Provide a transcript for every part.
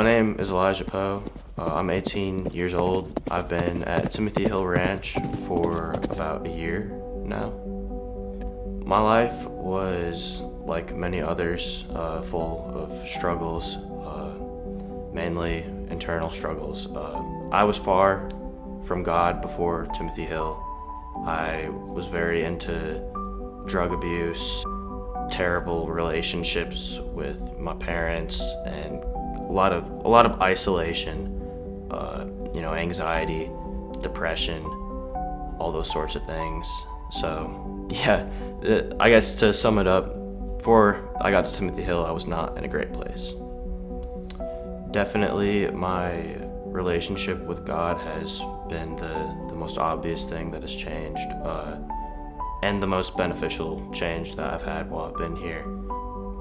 My name is Elijah Poe. I'm 18 years old. I've been at Timothy Hill Ranch for about a year now. My life was, like many others, full of struggles, mainly internal struggles. I was far from God before Timothy Hill. I was very into drug abuse, terrible relationships with my parents, and a lot of isolation, anxiety, depression, all those sorts of things. So yeah, I guess to sum it up, before I got to Timothy Hill, I was not in a great place. Definitely my relationship with God has been the most obvious thing that has changed, and the most beneficial change that I've had while I've been here.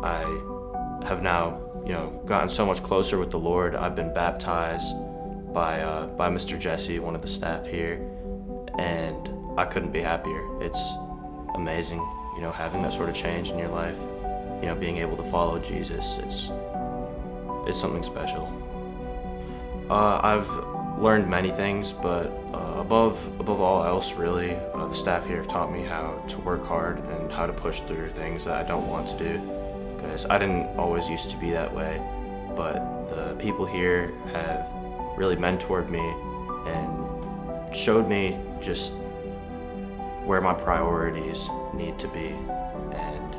I have now, gotten so much closer with the Lord. I've been baptized by Mr. Jesse, one of the staff here, and I couldn't be happier. It's amazing, having that sort of change in your life. Being able to follow Jesus, it's something special. I've learned many things, but above all else, really, the staff here have taught me how to work hard and how to push through things that I don't want to do, because I didn't always used to be that way, but the people here have really mentored me and showed me just where my priorities need to be, and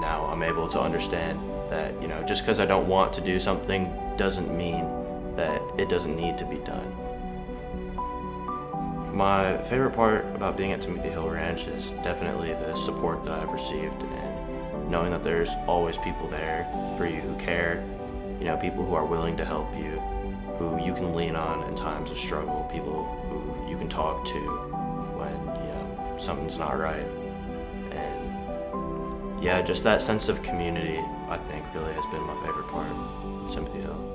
now I'm able to understand that, just because I don't want to do something doesn't mean that it doesn't need to be done. My favorite part about being at Timothy Hill Ranch is definitely the support that I've received, and knowing that there's always people there for you who care, people who are willing to help you, who you can lean on in times of struggle, people who you can talk to when, something's not right. And yeah, just that sense of community, I think, really has been my favorite part of Timothy Hill.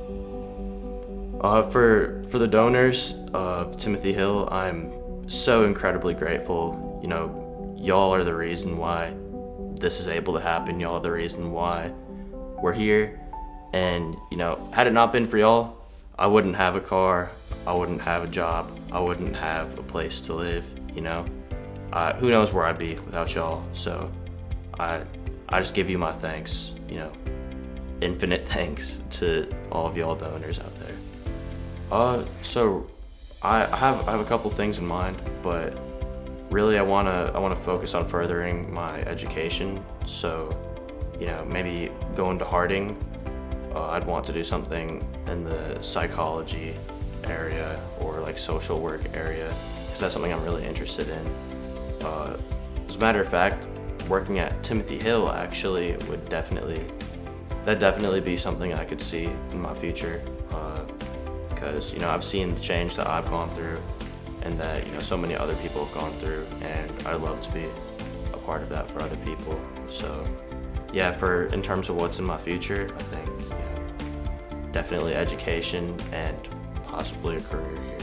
For the donors of Timothy Hill, I'm so incredibly grateful. Y'all are the reason why this is able to happen. Y'all are the reason why we're here. And, had it not been for y'all, I wouldn't have a car, I wouldn't have a job, I wouldn't have a place to live, Who knows where I'd be without y'all. So I just give you my thanks, infinite thanks to all of y'all donors out there. So I have a couple things in mind, but really I wanna focus on furthering my education. So, maybe going to Harding, I'd want to do something in the psychology area or like social work area, because that's something I'm really interested in. As a matter of fact, working at Timothy Hill actually would definitely be something I could see in my future, because I've seen the change that I've gone through and that so many other people have gone through, and I'd love to be a part of that for other people. So yeah, in terms of what's in my future, I think definitely education and possibly a career here.